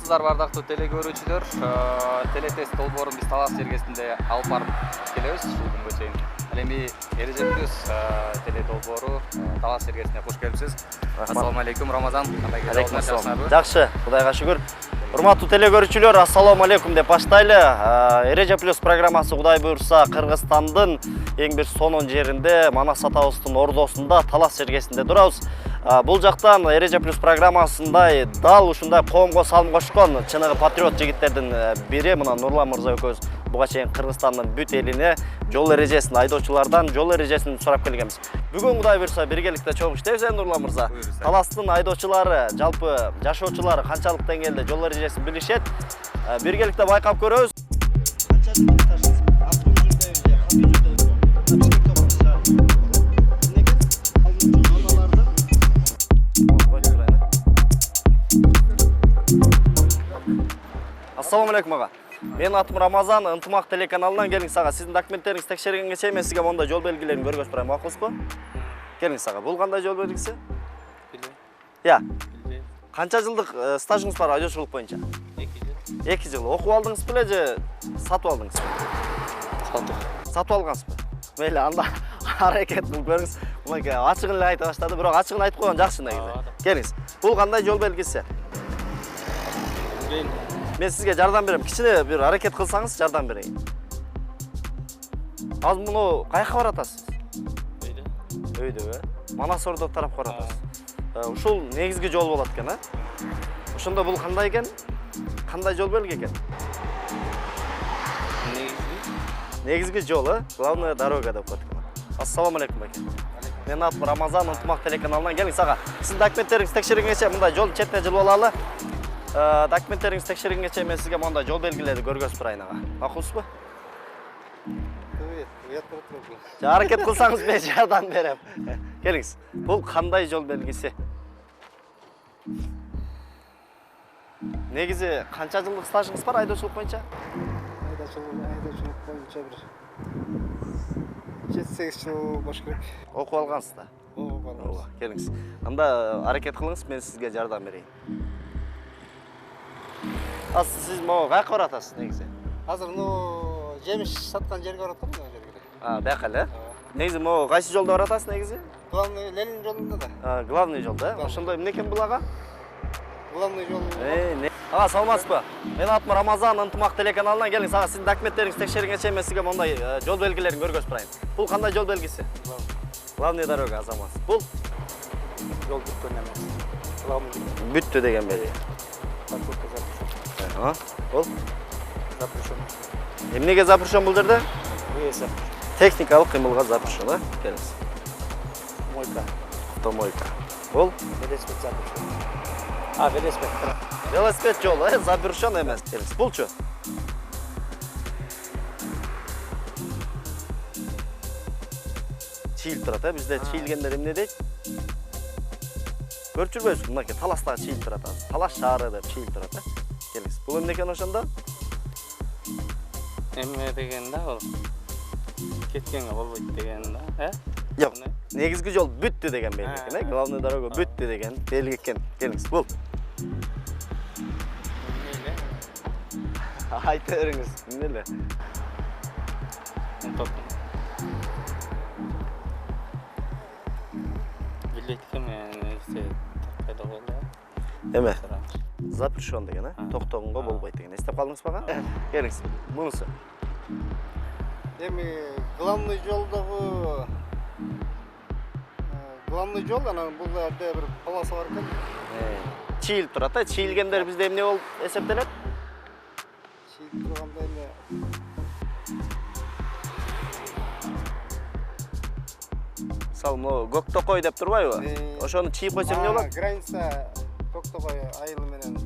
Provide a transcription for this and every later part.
Саламатсыздар бардактуу телекөрүүчүлөр. Телетест долбоорун биз Талас жергесинде алып барып келебиз күнгө чейин. Ал эми Эреже плюс теле долбоору Талас жергесине кош келипсиз. Ассаламу алейкум, Рамазан. Кандай келиңиз? Жакшы, Кудайга шүгүр. Урматтуу телекөрүүчүлөр, ассаламу алейкум деп баштайлы. Эреже плюс программасы Кудай буйрса Кыргызстандын эң бир сонун жеринде, Манас атабыздын ордосунда, Талас жергесинде турабыз. Бул жактан Эреже плюс программасында дал ушундай коомго салым кошкон чыныгы патриот жигиттердин бири мына Нурлан мырза экөөбүз буга чейин Кыргызстандын бүт элине жол эрежесин, айдоочулардан жол эрежесин сурап келгенбиз. Бүгүн Кудай буйрса биргеликте чогуу иштейбиз, Нурлан мырза. Таластын айдоочулары, жалпы жашоочулары канчалык деңгээлде жол эрежесин билишет? Биргеликте байкап көрөбүз. Ассаламу алейкум ага. Менин атым Рамазан, Ынтымак телеканалынан келиңиз ага. Сиздин документтериңиз текшергенге чейин мен сизге мондай жол белгилерин көргөзүп турайм, макулсузбу? Келиңиз ага. Бул кандай жол белгиси? Билем. Я. Канча жылдык стажыңыз бар айдоочулук боюнча? 2 жыл. 2 жыл. Окуп алдыңыз беле же сатып алдыңыз? Сатып алгансызбы? Мейли, анда аракет кылып көрүңүз. Мынакей ачыгын эле айта баштады, бирок ачыгын айтып койгон жакшы негизи. Келиңиз. Бул кандай жол белгиси? Мен сизге жардам берем. Кичине бир аракет кылсаңыз жардам берейин. Азыр муну каяка баратасыз? Өйдө. Манас ордо тарапка баратасыз. Ушул негизги жол болот экен, Ошондо бул кандай экен? Кандай жол белги экен? Негизги жол, главная дорога деп коет экен. Ассаламу алейкум аке. Менин атым Рамазан, Ынтымак телеканалынан келиңиз ага. Сиздин документтериңиз текшергенче мындай жол четине жылып алалы. Документтериңиз текшергенче мен сизге мондай жол белгилерди көргөзүп турайын ага. Макулсузбу? Аракет кылсаңыз мен жардам берем. Келиңиз. Бул кандай жол белгиси? Негизи канча жылдык стажыңыз бар айдоочулук боюнча? Айдоочулук боюнча бир 7-8 жыл болуш керек. Окуп алгансыз да? Окуп алгам. Келиңиз. Анда аракет кылыңыз, мен сизге жардам берейин. Сиз могу каяка баратасыз негизи? Азыр жемиш саткан жерге барып атам, мына жерге. Бияка эле? Негизи могу кайсы жолдо баратасыз негизи? Главный Ленин жолунда да. Главный жолдо, Ошондо эмне экен бул ага? Главный жол. Ага, саламатсызбы? Менин атым Рамазан, Ынтымак телеканалынан келиңиз. Ага, сиздин документтериңиз текшергенче мен сизге мондай жол белгилерин көргөзүп турайын. Бул кандай жол белгиси? Главный дорога, азамат. Бул Жол бүткөн эмес. Главный бүттү деген белги. Бул запрещен. Эмнеге запрещен бул жерде? Выезд. Техникалык кыймылга запрещен, Келиңиз. Мойка. Автомойка. Бул Велосипед запрещен. Велосипед. велосипед жолу, запрещен эмес. Келиңиз. Булчу? Чийилип турат, бизде чийилгендер эмне дейт? Көрчүрбөйсүз, мынакей Таластагы чийилип турат. Талас шаары деп чийилип турат, Келиңиз. Бул эмне экен ошондо? Эмне деген да ол? Кеткенге болбойт деген да, Жок, негизги жол бүттү деген белги экен, Главный дорога бүттү деген белги экен. Келиңиз. Бул. Айта бериңиз, эмне эле? Билет экен кайда болду? Эме? Запрещен деген, токтогонго болбойт деген. Эстеп калдыңызбы ага? Келиңиз. Мунусу. Эми главный жолдогу главный жол, анан бул жерде бир полоса бар экен. Чийилип турат, чийилгендер бизде эмне болуп эсептелет? Чийилип турганда эме Мисалы, могу Көктөкөй деп турбайбы? Ошону чийип койсо эмне болот? Граница Көктөкөй айылы менен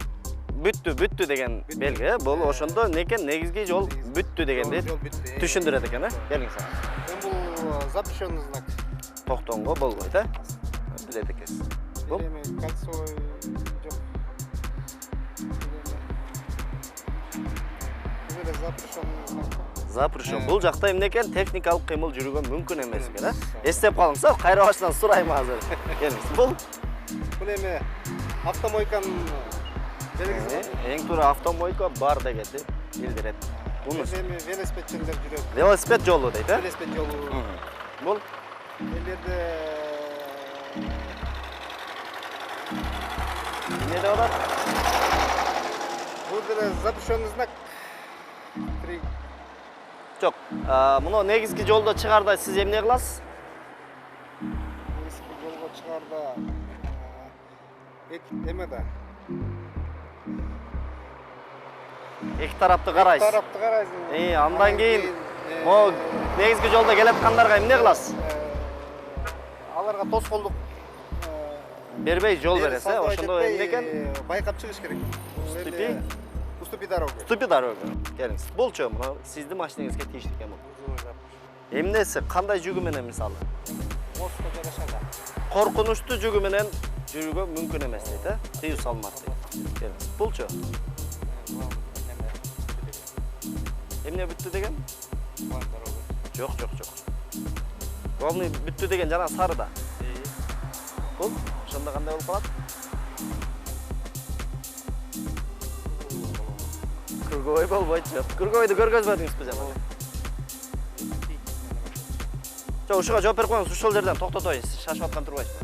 Бүттү деген белги, бул ошондо некен негизги жол бүттү дегенди түшүндүрөт экен, Келиңиз. Бул запрещенный знак. Токтогонго болбойт, Билет экенсиз. Бул Эми кольцевой жок. Бул запрещенный знак. Запрещен. Бул жакта эмне экен? Техникалык кыймыл жүргөн мүмкүн эмес экен, Эстеп калыңыз, кайра башынан сурайм азыр. Келиңиз. Бул эми автомойканын Белгісі бар. Ең тура автомойка бар дегенді білдіреді. Бұны Эми велосипедчилер жүрөт. велосипед жолу дейді, Велосипед жолу. Бұл Элерде не деп атат? бул деле запрещенный знак. Жоқ, мұны негізгі жолда шығарда сіз емне қыласыз? Эски жолго чыгарда эме да. Екі тарапты қарайсыз. Тарапты карайсың. Андан кейін мо негізгі жолда келе жатқандарға эмне кыласыз? Аларга тоскоолдук Бербей жол бересіз, ошондо эмне экен? Байкап чыгыш керек. Уступи? Уступи дорогу. Уступи дорогу. Келиңиз. Болчу, мына сиздин машинеңизге тийиштүү экен бул. Эмнеси, кандай жүгү менен мисалы? Мостко жайгашады. Коркунучтуу жүгү менен жүрүүгө мүмкүн эмес дейт, тыюу салынат дейт. Келиңиз. Болчу. Эмне бүттү деген? Жок. Главный бүттү деген жана сарыда. Бул ошондо кандай болуп калат? Кыргой болбойчу. Кыргойду көргөзбөдүңүзбү жана? Жок, ушуга жооп берип коюңуз, ушул жерден токтотоюз. Шашып аткан турбайсызбы?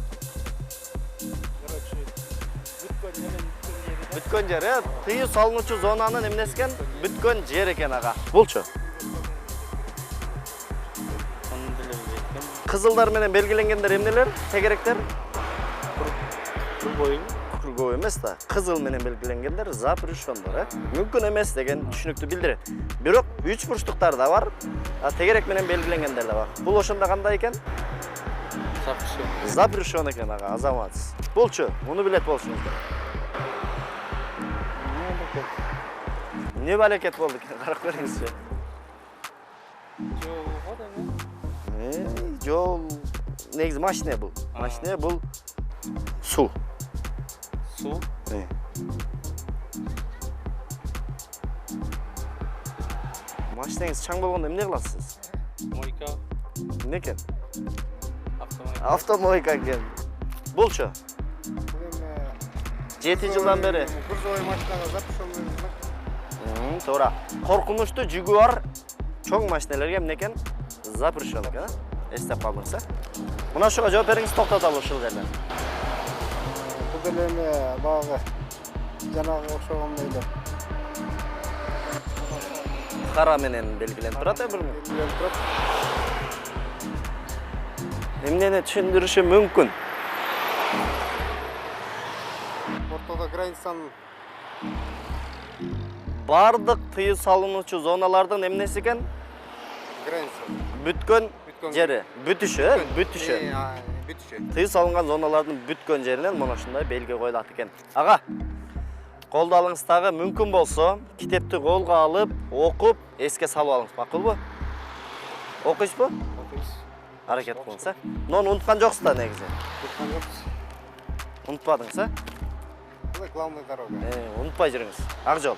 Бүткөн жери, тыюу салынуучу зонанын эмнеси экен? Бүткөн жер экен ага. Болчу. Кызылдар менен белгиленгендер эмнелер? Тегеректер? Кургой эмес да. Кызыл менен белгиленгендер запрещендер, Мүмкүн эмес деген түшүнүктү билдирет. Бирок 3 бурчтуктар да бар, тегерек менен белгиленгендер да бар. Бул ошондо кандай экен? Запрещен экен ага, азаматсыз. Болчу, муну билет болушуңуздар. Не балекет болду экен, карап көрүңүзчү. Жол негизи машина бул. Машина бул суу. Суу? Машинаңыз чаң болгондо эмне кыласыз? Мойка. Эмне экен? Автомойка. Автомойка экен. Болчу. 7 жылдан бери. Грузовой машинага запрещенный знак. Туура. Коркунучтуу жүгү бар чоң машиналерге эмне экен? Запрещен экен, эстеп калдыңыз, Мына ушуга жооп бериңиз, токтотолу ушул жерден. Бул деле эме баягы жанагы окшогондой эле. Кара менен белгиленип турат, бирми? Белгиленип турат. Эмнени түшүндүрүшү мүмкүн? Ортодо границанын Бардык тыюу салынуучу зоналардын эмнеси экен? граница. Бүткөн жери, бүтүшү. Бүтүшү. Тыюу салынган зоналардын бүткөн жеринен мына ушундай белги коюлат экен. Ага, колду алыңыздагы мүмкүн болсо, китепти колго алып, окуп, эске салып алыңыз, макулбу? Окуйсузбу? Аракет кылыңыз, Муну унуткан жоксуз да негизи. Унутпадыңыз, Бул главный дорога. Унутпай жүрүңүз. Ак жол.